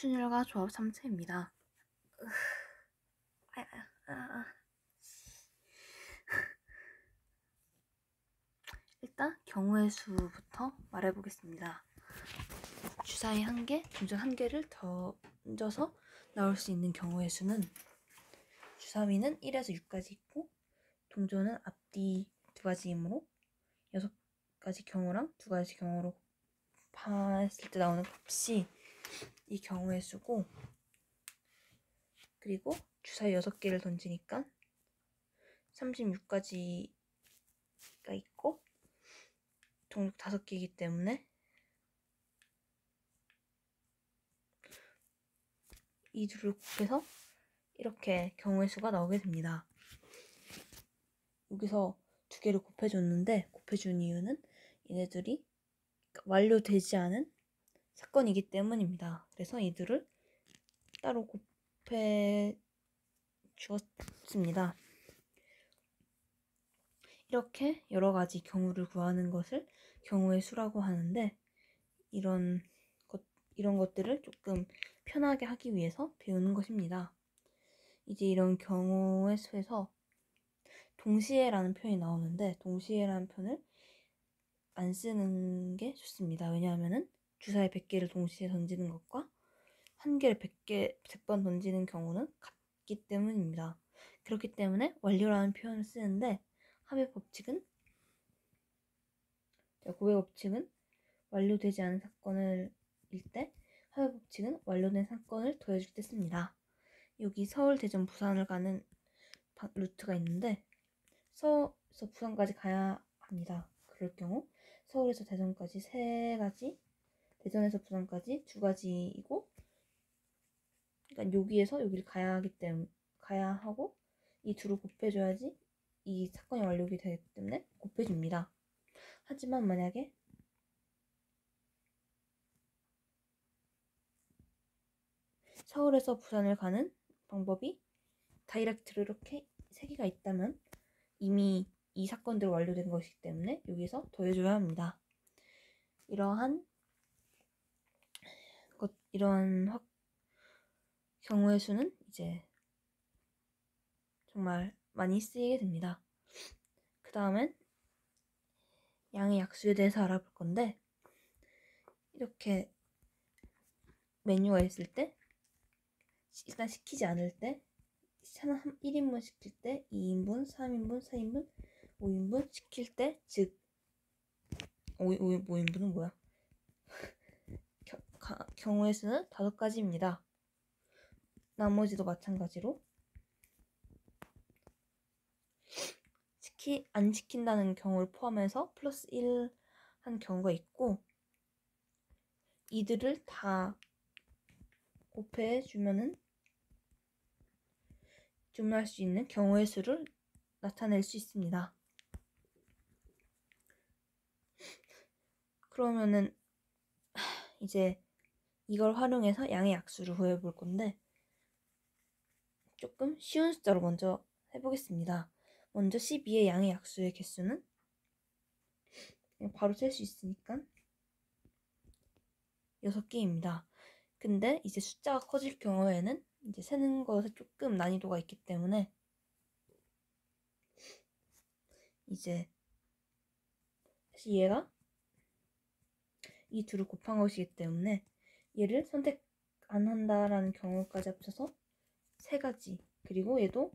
순열과 조합 3차입니다. 일단 경우의 수부터 말해보겠습니다. 주사위 1개, 동전 1개를 던져서 나올 수 있는 경우의 수는 주사위는 1에서 6까지 있고 동전은 앞뒤 2가지이므로 6가지 경우랑 2가지 경우로 곱했을 때 나오는 값이 이 경우의 수고, 그리고 주사위 6개를 던지니까 36가지가 있고 동력 5개이기 때문에 이 둘을 곱해서 이렇게 경우의 수가 나오게 됩니다. 여기서 2개를 곱해줬는데, 곱해준 이유는 얘네들이 완료되지 않은 사건이기 때문입니다. 그래서 이들을 따로 곱해 주었습니다. 이렇게 여러 가지 경우를 구하는 것을 경우의 수라고 하는데, 이런 것들을 조금 편하게 하기 위해서 배우는 것입니다. 이제 이런 경우의 수에서 동시에라는 표현이 나오는데, 동시에라는 표현을 안 쓰는 게 좋습니다. 왜냐하면은 주사위 100개를 동시에 던지는 것과 1개를 100번 던지는 경우는 같기 때문입니다. 그렇기 때문에 완료라는 표현을 쓰는데, 합의 법칙은, 고의 법칙은 완료되지 않은 사건을 일 때, 합의 법칙은 완료된 사건을 더해줄 때 씁니다. 여기 서울, 대전, 부산을 가는 루트가 있는데, 서울에서 부산까지 가야 합니다. 그럴 경우 서울에서 대전까지 3가지, 대전에서 부산까지 2가지이고, 그러니까 여기에서 여기를 가야 하기 때문에 가야 하고, 이 둘을 곱해줘야지 이 사건이 완료가 되기 때문에 곱해줍니다. 하지만 만약에 서울에서 부산을 가는 방법이 다이렉트로 이렇게 3개가 있다면 이미 이 사건들이 완료된 것이기 때문에 여기서 더해줘야 합니다. 이러한 경우의 수는 이제 정말 많이 쓰이게 됩니다. 그 다음엔 양의 약수에 대해서 알아볼 건데, 이렇게 메뉴가 있을 때, 일단 시키지 않을 때, 1인분 시킬 때, 2인분, 3인분, 4인분, 5인분 시킬 때, 즉 5인분은 뭐야? 경우의 수는 5가지입니다. 나머지도 마찬가지로 안 시킨다는 경우를 포함해서 플러스 1 한 경우가 있고, 이들을 다 곱해주면은 주문할 수 있는 경우의 수를 나타낼 수 있습니다. 그러면은 이제 이걸 활용해서 양의 약수를 구해볼 건데, 조금 쉬운 숫자로 먼저 해보겠습니다. 먼저 12의 양의 약수의 개수는 바로 셀 수 있으니까 6개입니다. 근데 이제 숫자가 커질 경우에는 이제 세는 것에 조금 난이도가 있기 때문에 이제 다시 얘가 이 둘을 곱한 것이기 때문에 얘를 선택 안 한다라는 경우까지 합쳐서 3가지, 그리고 얘도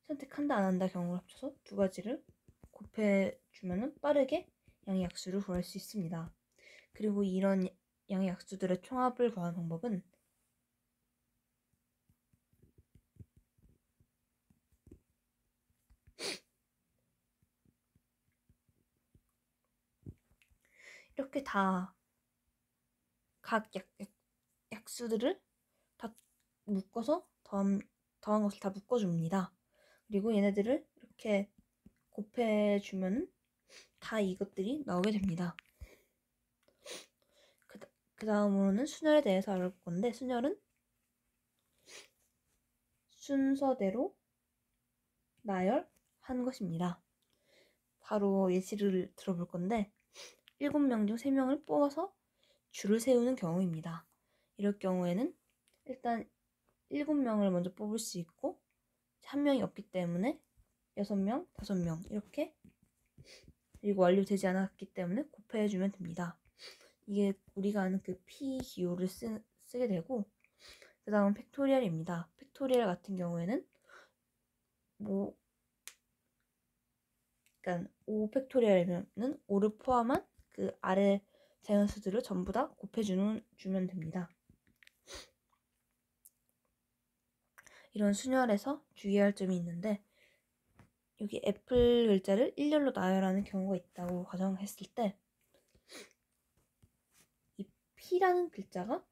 선택한다 안 한다 경우를 합쳐서 2가지를 곱해주면 빠르게 양의 약수를 구할 수 있습니다. 그리고 이런 양의 약수들의 총합을 구하는 방법은 이렇게 다 각 약수들을 다 묶어서 더한 것을 다 묶어줍니다. 그리고 얘네들을 이렇게 곱해주면 다 이것들이 나오게 됩니다. 그 다음으로는 순열에 대해서 알아볼 건데, 순열은 순서대로 나열한 것입니다. 바로 예시를 들어볼 건데, 7명 중 3명을 뽑아서 줄을 세우는 경우입니다. 이럴 경우에는 일단 7명을 먼저 뽑을 수 있고 1명이 없기 때문에 6명, 5명 이렇게, 그리고 완료되지 않았기 때문에 곱해주면 됩니다. 이게 우리가 아는 그 P 기호를 쓰게 되고, 그 다음 팩토리얼입니다. 팩토리얼 같은 경우에는 그러니까 5 팩토리얼이면은 5를 포함한 그 아래 자연수들을 전부 다 곱해주면 됩니다. 이런 순열에서 주의할 점이 있는데, 여기 애플 글자를 일렬로 나열하는 경우가 있다고 가정했을 때 이 P라는 글자가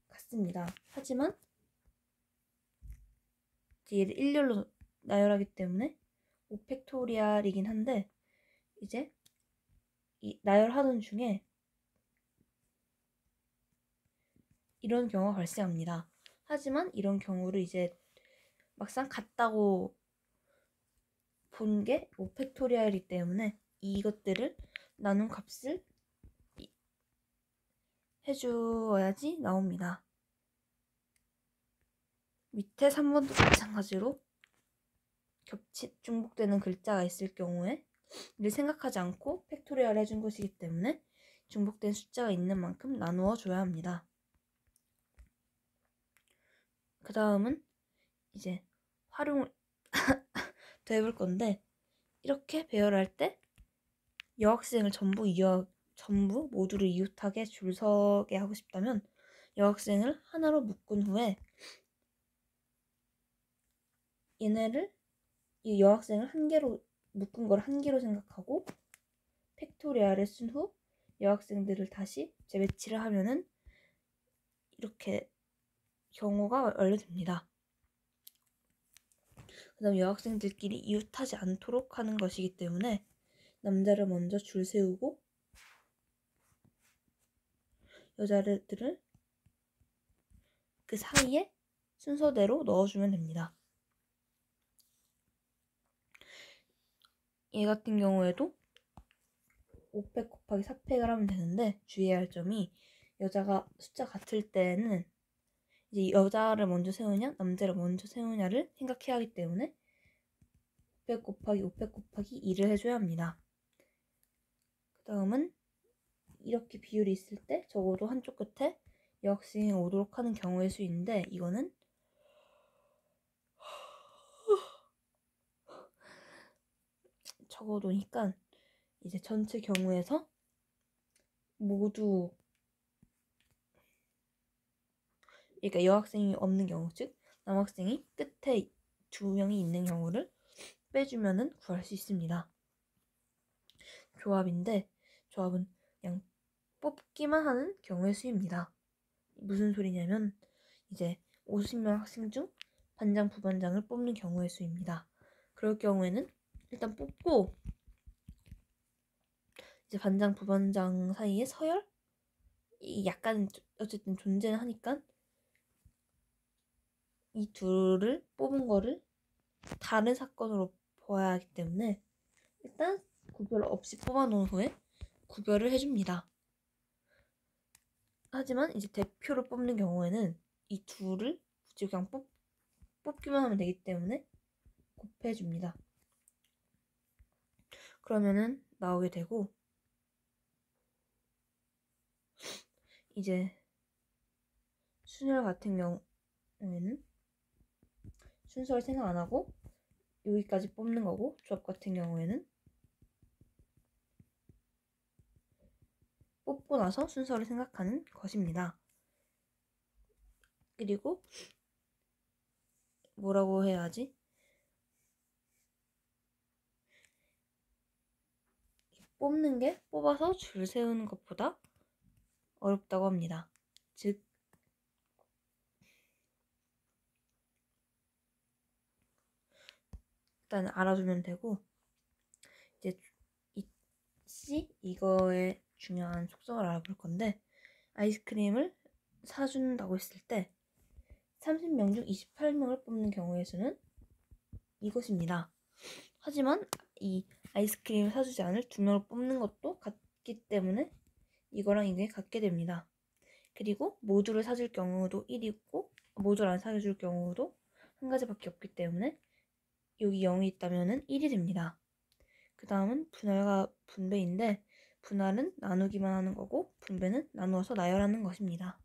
같습니다. 하지만 얘를 일렬로 나열하기 때문에 5팩토리얼이긴 한데, 이제 이 나열하던 중에 이런 경우가 발생합니다. 하지만 이런 경우를 이제 막상 같다고 본 게 5팩토리얼이기 때문에 이것들을 나눈 값을 해주어야지 나옵니다. 밑에 3번도 마찬가지로 중복되는 글자가 있을 경우에 이를 생각하지 않고 팩토리얼 해준 것이기 때문에 중복된 숫자가 있는 만큼 나누어 줘야 합니다. 그 다음은 이제 활용을 더 해볼 건데, 이렇게 배열할 때 여학생을 전부 모두를 이웃하게 줄 서게 하고 싶다면 여학생을 하나로 묶은 후에 이 여학생을 한 개로 묶은 걸 한 개로 생각하고 팩토리얼을 쓴 후 여학생들을 다시 재배치를 하면은 이렇게 경우가 완료됩니다. 그 다음 여학생들끼리 이웃하지 않도록 하는 것이기 때문에 남자를 먼저 줄 세우고 여자들을 그 사이에 순서대로 넣어주면 됩니다. 얘 같은 경우에도 5팩 곱하기 4팩을 하면 되는데, 주의해야 할 점이 여자가 숫자 같을 때는 이제 여자를 먼저 세우냐 남자를 먼저 세우냐를 생각해야 하기 때문에 5팩 곱하기 5팩 곱하기 2를 해줘야 합니다. 그 다음은 이렇게 비율이 있을 때 적어도 한쪽 끝에 여학생이 오도록 하는 경우의 수인데, 이거는 적어놓으니까 이제 전체 경우에서 모두, 그러니까 여학생이 없는 경우, 즉 남학생이 끝에 2명이 있는 경우를 빼주면은 구할 수 있습니다. 조합인데, 조합은 그냥 뽑기만 하는 경우의 수입니다. 무슨 소리냐면 이제 50명 학생 중 반장, 부반장을 뽑는 경우의 수입니다. 그럴 경우에는 일단 뽑고 이제 반장, 부반장 사이에 서열이 약간 어쨌든 존재는 하니까 이 둘을 뽑은 거를 다른 사건으로 보아야 하기 때문에 일단 구별 없이 뽑아놓은 후에 구별을 해줍니다. 하지만 이제 대표를 뽑는 경우에는 이 둘을 굳이 그냥 뽑기만 하면 되기 때문에 곱해줍니다. 그러면은 나오게 되고, 이제 순열 같은 경우에는 순서를 생각 안 하고 여기까지 뽑는 거고, 조합 같은 경우에는 뽑고 나서 순서를 생각하는 것입니다. 그리고 뭐라고 해야지? 뽑는 게 뽑아서 줄 세우는 것보다 어렵다고 합니다. 즉 일단 알아두면 되고, 이제 이거의 중요한 속성을 알아볼 건데, 아이스크림을 사준다고 했을 때 30명 중 28명을 뽑는 경우의 수는 이것입니다. 하지만 이 아이스크림을 사주지 않을 2명을 뽑는 것도 같기 때문에 이거랑 이게 같게 됩니다. 그리고 모두를 사줄 경우도 1이고 모두를 안 사줄 경우도 한 가지밖에 없기 때문에 여기 0이 있다면 1이 됩니다. 그 다음은 분할과 분배인데 분할은 나누기만 하는 거고 분배는 나누어서 나열하는 것입니다.